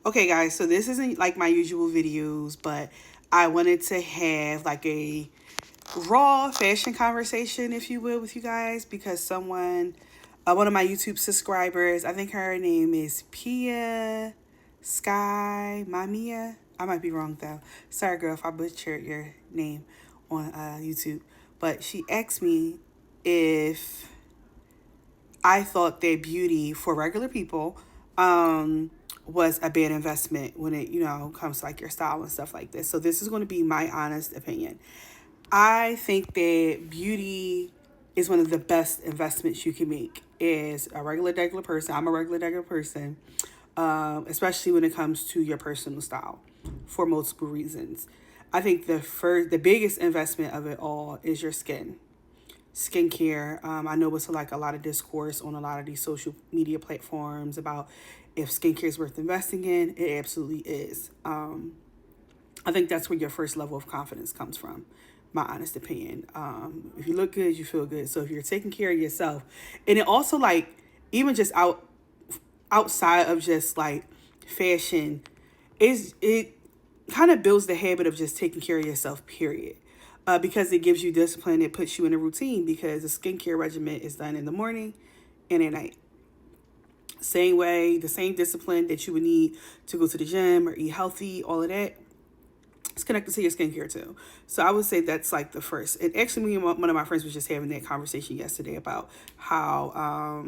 Okay, guys, so this isn't like my usual videos, but I wanted to have like a raw fashion conversation, if you will, with you guys because one of my YouTube subscribers, I think her name is Pia Sky Mamiya. I might be wrong though. Sorry, girl, if I butchered your name on YouTube. But she asked me if I thought that beauty for regular people was a bad investment when it, comes to like your style and stuff like this. So this is going to be my honest opinion. I think that beauty is one of the best investments you can make as a regular person. I'm a regular person, especially when it comes to your personal style for multiple reasons. I think the biggest investment of it all is your skincare. I know it's like a lot of discourse on a lot of these social media platforms about if skincare is worth investing in. It absolutely is. I think that's where your first level of confidence comes from. My honest opinion. If you look good, you feel good. So if you're taking care of yourself, and it also like even just outside of just like fashion, is it kind of builds the habit of just taking care of yourself. Period. Because it gives you discipline, it puts you in a routine because the skincare regimen is done in the morning and at night. Same way, the same discipline that you would need to go to the gym or eat healthy, all of that, it's connected to your skincare too. So I would say that's like the first. And actually, me and one of my friends was just having that conversation yesterday about how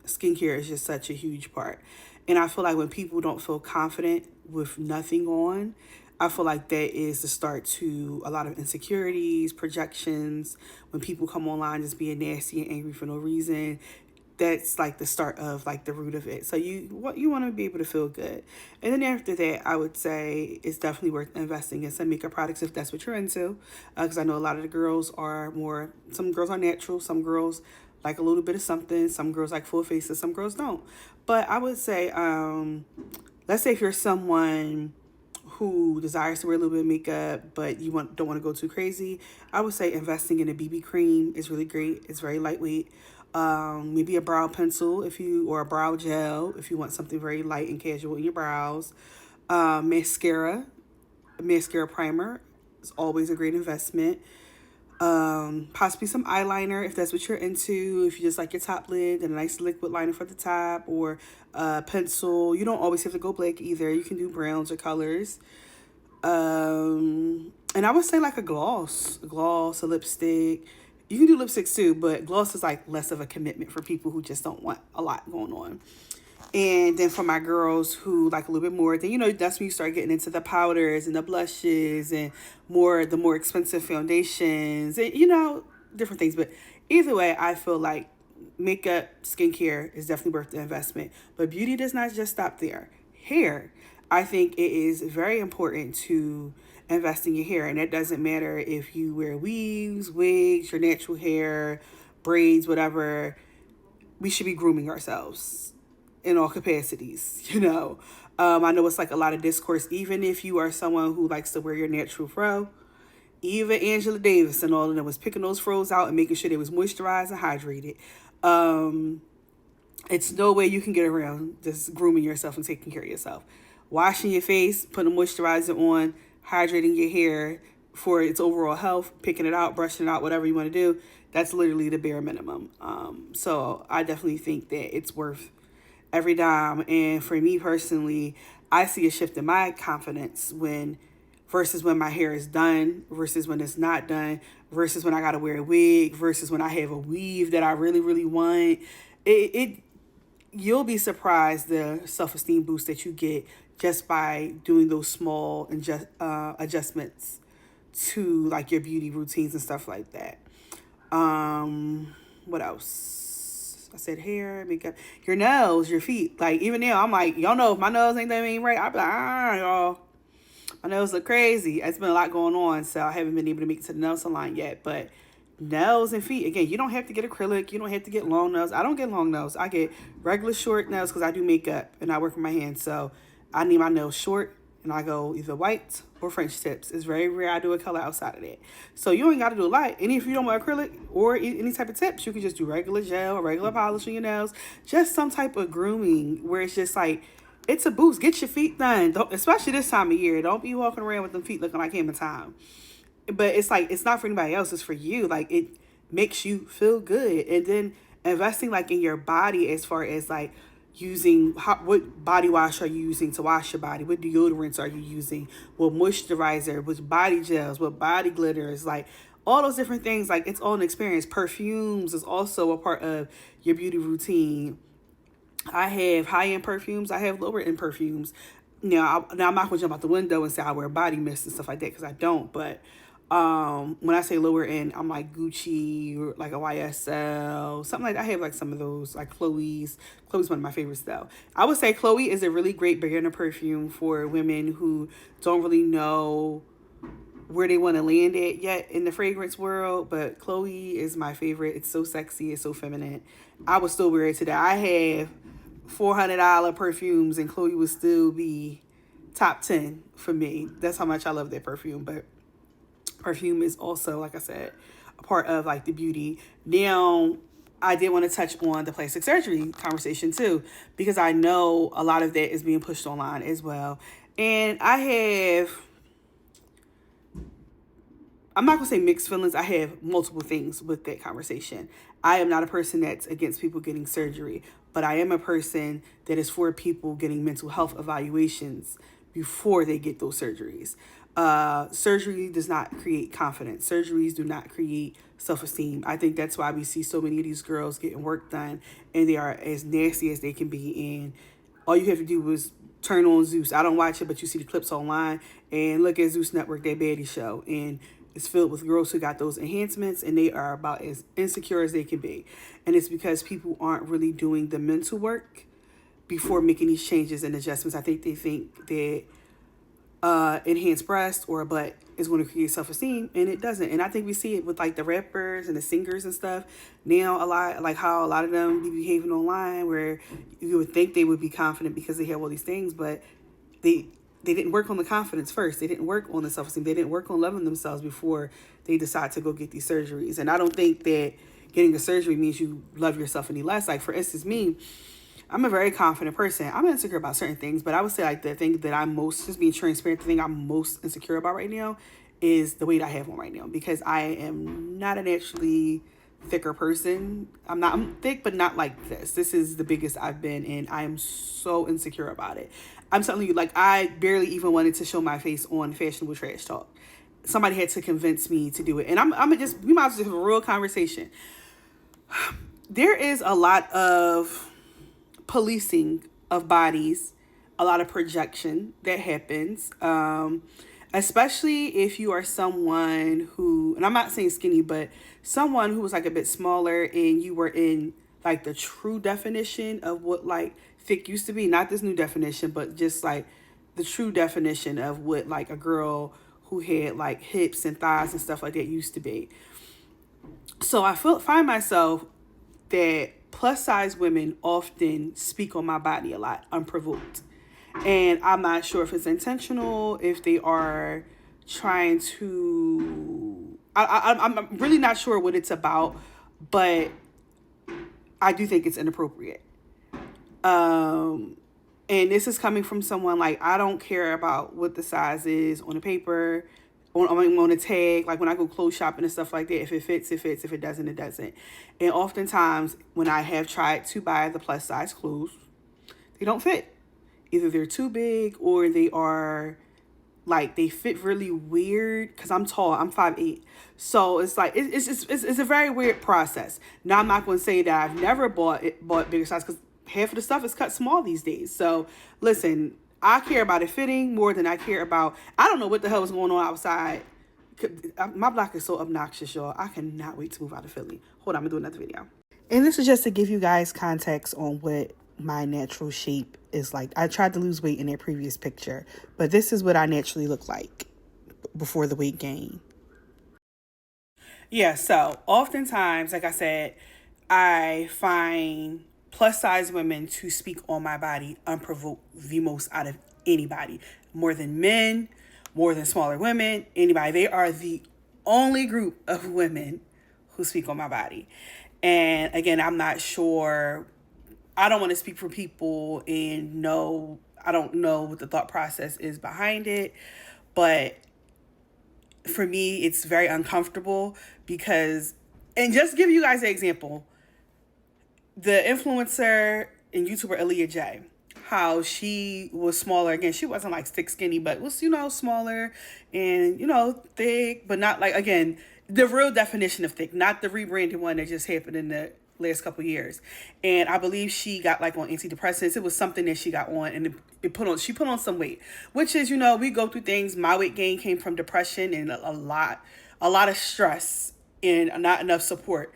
skincare is just such a huge part. And I feel like when people don't feel confident with nothing on, I feel like that is the start to a lot of insecurities, projections. When people come online just being nasty and angry for no reason, that's like the start of like the root of it. So you want to be able to feel good, and then after that, I would say it's definitely worth investing in some makeup products if that's what you're into. Because I know a lot of the girls are more. Some girls are natural. Some girls like a little bit of something. Some girls like full faces. Some girls don't. But I would say, let's say if you're someone who desires to wear a little bit of makeup, but don't want to go too crazy, I would say investing in a BB cream is really great. It's very lightweight. Maybe a brow pencil or a brow gel if you want something very light and casual in your brows. Mascara primer is always a great investment. Possibly some eyeliner if that's what you're into. If you just like your top lid and a nice liquid liner for the top, or pencil. You don't always have to go black either. You can do browns or colors. And I would say like a lipstick. You can do lipsticks too, but gloss is like less of a commitment for people who just don't want a lot going on. And then for my girls who like a little bit more, then that's when you start getting into the powders and the blushes and the more expensive foundations and different things. But either way, I feel like makeup, skincare is definitely worth the investment. But beauty does not just stop there. Hair, I think it is very important to invest in your hair, and that doesn't matter if you wear weaves, wigs, your natural hair, braids, whatever. We should be grooming ourselves in all capacities, I know it's like a lot of discourse, even if you are someone who likes to wear your natural fro. Even Angela Davis and all of them was picking those froze out and making sure they was moisturized and hydrated. It's no way you can get around just grooming yourself and taking care of yourself. Washing your face, putting moisturizer on, hydrating your hair for its overall health, picking it out, brushing it out, whatever you want to do. That's literally the bare minimum. So I definitely think that it's worth every dime. And for me personally, I see a shift in my confidence versus when my hair is done versus when it's not done versus when I got to wear a wig versus when I have a weave that I really, really want. You'll be surprised the self-esteem boost that you get just by doing those small adjustments to like your beauty routines and stuff like that. What else? I said hair, makeup, your nails, your feet. Like even now, I'm like, y'all know if my nails ain't right, I'll be like, y'all. My nails look crazy. It's been a lot going on, so I haven't been able to make it to the nail salon yet. But nails and feet, again, you don't have to get acrylic. You don't have to get long nails. I don't get long nails. I get regular short nails because I do makeup and I work with my hands. So I need my nails short, and I go either white or French tips. It's very rare I do a color outside of that. So you ain't got to do a lot. And if you don't want acrylic or any type of tips, you can just do regular gel, regular polish on your nails. Just some type of grooming where it's just like it's a boost. Get your feet done. Don't, especially this time of year. Don't be walking around with them feet looking like Hammer Time. But it's like, it's not for anybody else. It's for you. Like, it makes you feel good. And then investing like in your body, as far as like using what body wash are you using to wash your body, what deodorants are you using, what moisturizer, which body gels, what body glitters, like all those different things. Like, it's all an experience. Perfumes is also a part of your beauty routine. I have high-end perfumes. I have lower-end perfumes. Now I'm not going to jump out the window and say I wear body mist and stuff like that, because I don't. But when I say lower end, I'm like Gucci or like a YSL, something like that. I have like some of those, like Chloe's. Chloe's one of my favorites, though. I would say Chloe is a really great beginner perfume for women who don't really know where they want to land at yet in the fragrance world. But Chloe is my favorite. It's so sexy. It's so feminine. I would still wear it today. I have $400 perfumes, and Chloe would still be top 10 for me. That's how much I love that perfume. But perfume is also, like I said, a part of like the beauty. Now, I did want to touch on the plastic surgery conversation too, because I know a lot of that is being pushed online as well. And I'm not going to say mixed feelings. I have multiple things with that conversation. I am not a person that's against people getting surgery, but I am a person that is for people getting mental health evaluations before they get those surgeries. Surgery does not create confidence. Surgeries do not create self-esteem. I think that's why we see so many of these girls getting work done, and they are as nasty as they can be. And all you have to do is turn on Zeus. I don't watch it, but you see the clips online, and look at Zeus Network, their baddie show. And it's filled with girls who got those enhancements, and they are about as insecure as they can be. And it's because people aren't really doing the mental work before making these changes and adjustments. I think they think that enhanced breast or a butt is going to create self-esteem, and it doesn't. And I think we see it with like the rappers and the singers and stuff now, a lot, like how a lot of them be behaving online, where you would think they would be confident because they have all these things, but they didn't work on the confidence first. They didn't work on the self-esteem. They didn't work on loving themselves before they decide to go get these surgeries. And I don't think that getting a surgery means you love yourself any less. Like, for instance, me, I'm a very confident person. I'm insecure about certain things, but I would say like the thing that I'm most, just being transparent, the thing I'm most insecure about right now is the weight I have on right now, because I am not a naturally thicker person. I'm thick, but not like this. This is the biggest I've been, and I am so insecure about it. I'm telling you, like, I barely even wanted to show my face on Fashionable Trash Talk. Somebody had to convince me to do it. And we might as well have a real conversation. There is a lot of policing of bodies, a lot of projection that happens, especially if you are someone who, and I'm not saying skinny, but someone who was like a bit smaller, and you were in like the true definition of what like thick used to be, not this new definition, but just like the true definition of what like a girl who had like hips and thighs and stuff like that used to be. So I find myself that plus size women often speak on my body a lot, unprovoked. And I'm not sure if it's intentional, if they are trying to, I'm really not sure what it's about, but I do think it's inappropriate. And this is coming from someone like, I don't care about what the size is on the paper, on a tag. Like when I go clothes shopping and stuff like that, if it fits, it fits. If it doesn't, it doesn't. And oftentimes when I have tried to buy the plus size clothes, they don't fit. Either they're too big, or they are like, they fit really weird, because I'm tall. I'm 5'8". So it's like, it's a very weird process. Now, I'm not going to say that I've never bought bigger size, because half of the stuff is cut small these days. So listen, I care about it fitting more than I care about, I don't know what the hell is going on outside. My block is so obnoxious, y'all. I cannot wait to move out of Philly. Hold on, I'm going to do another video. And this is just to give you guys context on what my natural shape is like. I tried to lose weight in that previous picture, but this is what I naturally look like before the weight gain. Yeah, so oftentimes, like I said, I find plus size women to speak on my body unprovoked the most out of anybody. More than men, more than smaller women, anybody. They are the only group of women who speak on my body. And again, I'm not sure, I don't want to speak for people, and no, I don't know what the thought process is behind it, but for me, it's very uncomfortable because, and just give you guys an example, the influencer and YouTuber Aaliyah J, how she was smaller. Again, she wasn't like thick skinny, but was, smaller and, thick, but not like, again, the real definition of thick, not the rebranded one that just happened in the last couple years. And I believe she got like on antidepressants. It was something that she got on, and she put on some weight, which is, we go through things. My weight gain came from depression and a lot of stress and not enough support,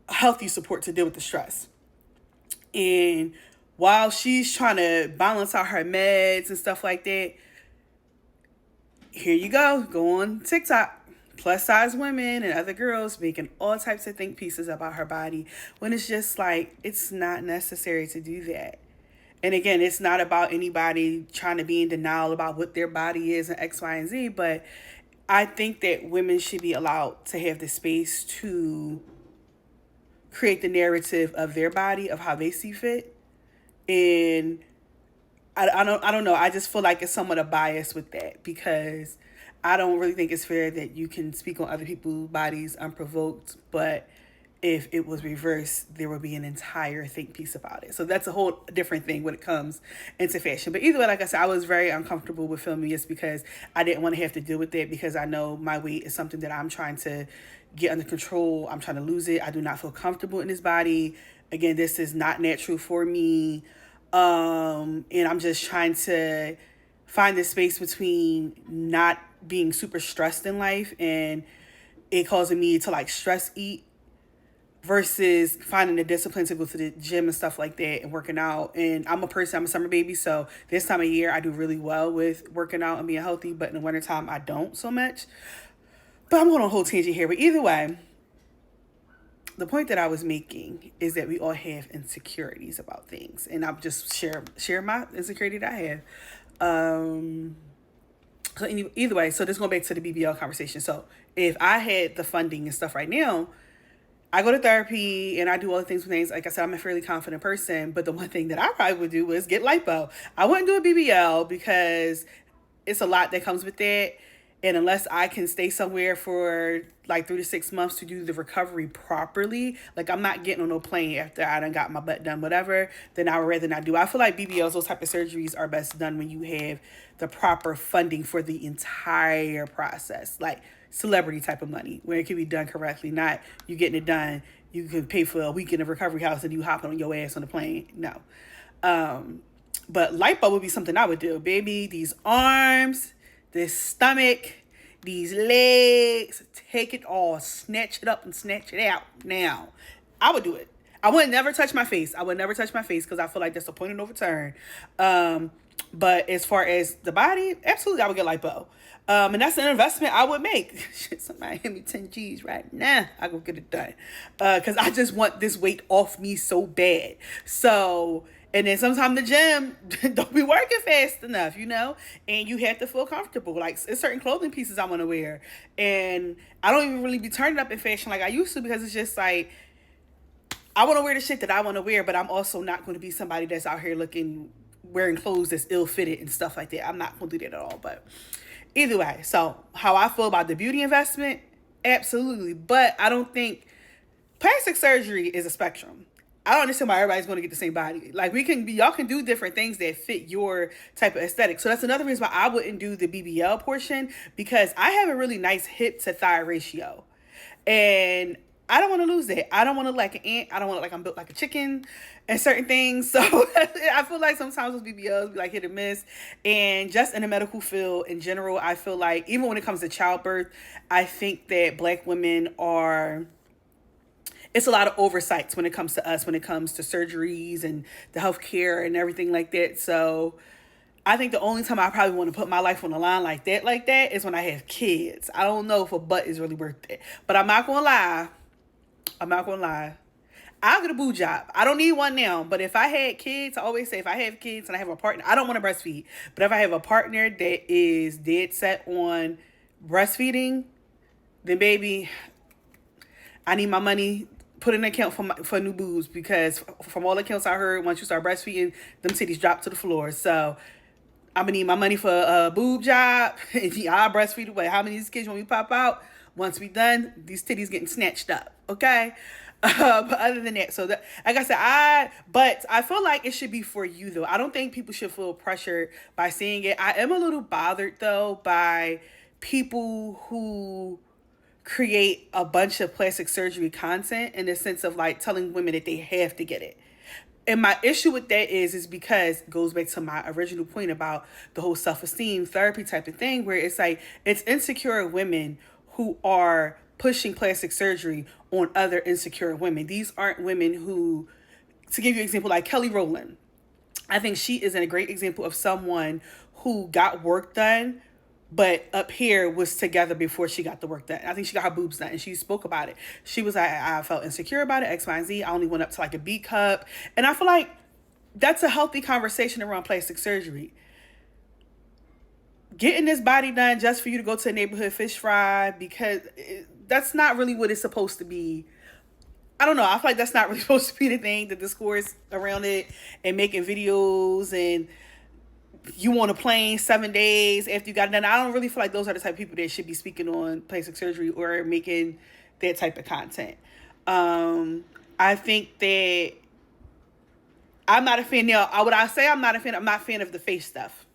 healthy support to deal with the stress. And while she's trying to balance out her meds and stuff like that, here you go on TikTok, plus size women and other girls making all types of think pieces about her body, when it's just like, it's not necessary to do that. And again, it's not about anybody trying to be in denial about what their body is and X, Y, and Z, but I think that women should be allowed to have the space to create the narrative of their body, of how they see fit. And I don't know. I just feel like it's somewhat a bias with that, because I don't really think it's fair that you can speak on other people's bodies unprovoked, but if it was reversed, there would be an entire think piece about it. So that's a whole different thing when it comes into fashion. But either way, like I said, I was very uncomfortable with filming this because I didn't want to have to deal with that, because I know my weight is something that I'm trying to get under control. I'm trying to lose it. I do not feel comfortable in this body. Again, this is not natural for me. And I'm just trying to find this space between not being super stressed in life and it causing me to like stress eat, versus finding the discipline to go to the gym and stuff like that and working out. And I'm a summer baby, so this time of year I do really well with working out and being healthy, but in the wintertime I don't so much. But I'm going on a whole tangent here. But either way, the point that I was making is that we all have insecurities about things, and I'll just share my insecurity that I have. So either way, so just going back to the BBL conversation. So if I had the funding and stuff right now, I go to therapy and I do all the things with things. Like I said, I'm a fairly confident person, but the one thing that I probably would do is get lipo. I wouldn't do a BBL because it's a lot that comes with that. And unless I can stay somewhere for like 3 to 6 months to do the recovery properly, like I'm not getting on no plane after I done got my butt done, whatever, then I would rather not do. I feel like BBLs, those type of surgeries are best done when you have the proper funding for the entire process, like celebrity type of money, where it can be done correctly, not you getting it done. You can pay for a week in a recovery house and you hopping on your ass on the plane. No. But lipo would be something I would do. Baby, these arms, this stomach, these legs, take it all, snatch it up and snatch it out now. I would do it. I would never touch my face. I would never touch my face because I feel like that's a point of no return. But as far as the body, absolutely, I would get lipo. And that's an investment I would make. Shit, somebody hand me 10 G's right now. I go get it done. Because I just want this weight off me so bad. So, and then sometimes the gym don't be working fast enough, and you have to feel comfortable. Like, it's certain clothing pieces I want to wear. And I don't even really be turning up in fashion like I used to, because it's just like, I want to wear the shit that I want to wear, but I'm also not going to be somebody that's out here wearing clothes that's ill-fitted and stuff like that. I'm not going to do that at all. But either way, so how I feel about the beauty investment, absolutely. But I don't think plastic surgery is a spectrum. I don't understand why everybody's going to get the same body. Like, y'all can do different things that fit your type of aesthetic. So that's another reason why I wouldn't do the BBL portion, because I have a really nice hip to thigh ratio. And I don't want to lose that. I don't want to look like an ant. I don't want to look like I'm built like a chicken and certain things. So I feel like sometimes those BBLs be like hit or miss. And just in the medical field in general, I feel like even when it comes to childbirth, I think that Black women it's a lot of oversights when it comes to us, when it comes to surgeries and the healthcare and everything like that. So I think the only time I probably want to put my life on the line like that is when I have kids. I don't know if a butt is really worth it. But I'm not going to lie. I'll get a boob job. I don't need one now. But if I had kids, I always say if I have kids and I have a partner, I don't want to breastfeed. But if I have a partner that is dead set on breastfeeding, then baby, I need my money put in an account for new boobs, because from all accounts I heard, once you start breastfeeding, them titties drop to the floor. So I'm gonna need my money for a boob job. If I breastfeed away, how many of these kids when we pop out? Once we done, these titties getting snatched up. Okay. But other than that, so that, like I said, but I feel like it should be for you though. I don't think people should feel pressured by seeing it. I am a little bothered though by people who create a bunch of plastic surgery content in the sense of like telling women that they have to get it. And my issue with that is because it goes back to my original point about the whole self-esteem therapy type of thing, where it's like it's insecure women who are pushing plastic surgery on other insecure women. These aren't women who, to give you an example, like Kelly Rowland. I think she is a great example of someone who got work done, but up here was together before she got the work done. I think she got her boobs done and she spoke about it. She was like, I felt insecure about it, X, Y, and Z. I only went up to like a B cup. And I feel like that's a healthy conversation around plastic surgery. Getting this body done just for you to go to a neighborhood fish fry, because that's not really what it's supposed to be. I don't know. I feel like that's not really supposed to be the thing, the discourse around it, and making videos and you on a plane 7 days after you got it done. I don't really feel like those are the type of people that should be speaking on plastic surgery or making that type of content. I think that I'm not a fan. Now, would I say I'm not a fan? I'm not a fan of the face stuff.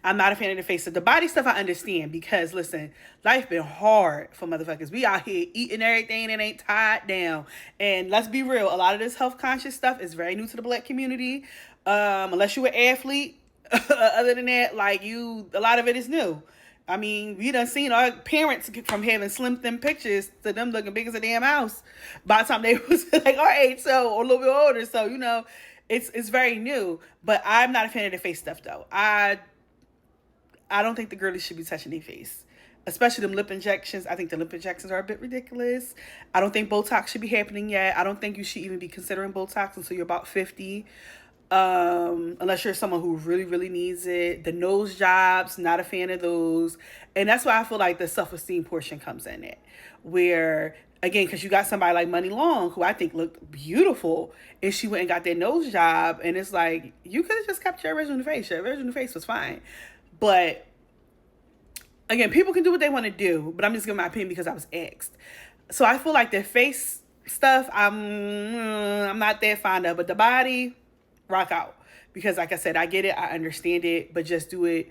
I'm not a fan of the face stuff. The body stuff I understand because, listen, life been hard for motherfuckers. We out here eating everything that ain't tied down. And let's be real, a lot of this health conscious stuff is very new to the Black community. Unless you're an athlete, other than that, like a lot of it is new. I mean, we done seen our parents from having slim thin pictures to them looking big as a damn house by the time they was like our age, so, or a little bit older. So, it's very new. But I'm not a fan of the face stuff though. I don't think the girlies should be touching their face, especially them lip injections. I think the lip injections are a bit ridiculous. I don't think Botox should be happening yet. I don't think you should even be considering Botox until you're about 50. Unless you're someone who really, really needs it. The nose jobs, not a fan of those. And that's why I feel like the self-esteem portion comes in it. Where, again, because you got somebody like Money Long, who I think looked beautiful, and she went and got that nose job, and it's like, you could have just kept your original face. Your original face was fine. But again, people can do what they want to do, but I'm just giving my opinion because I was asked. So I feel like the face stuff, I'm not that fond of, but the body, rock out. Because like I said, I get it, I understand it, but just do it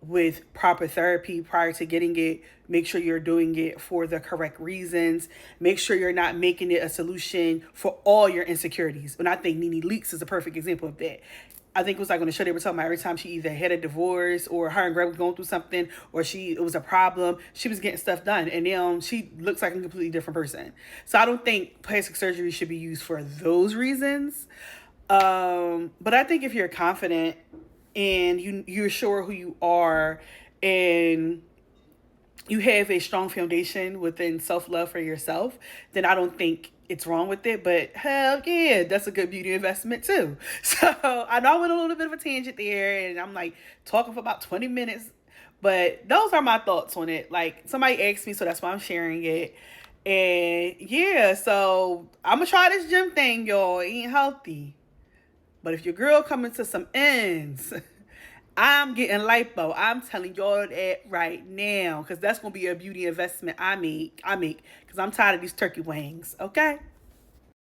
with proper therapy prior to getting it. Make sure you're doing it for the correct reasons. Make sure you're not making it a solution for all your insecurities. And I think Nene Leakes is a perfect example of that. I think it was like on the show they were talking about every time she either had a divorce or her and Greg was going through something or it was a problem, she was getting stuff done. And now she looks like a completely different person. So I don't think plastic surgery should be used for those reasons. But I think if you're confident and you're sure who you are and you have a strong foundation within self-love for yourself, then I don't think it's wrong with it. But hell yeah, that's a good beauty investment too. So I know I went a little bit of a tangent there and I'm like talking for about 20 minutes, but those are my thoughts on it. Like somebody asked me, so that's why I'm sharing it. And yeah, so I'm gonna try this gym thing, y'all. It ain't healthy. But if your girl coming to some ends, I'm getting lipo. I'm telling y'all that right now, because that's gonna be a beauty investment I make, because I'm tired of these turkey wings. Okay.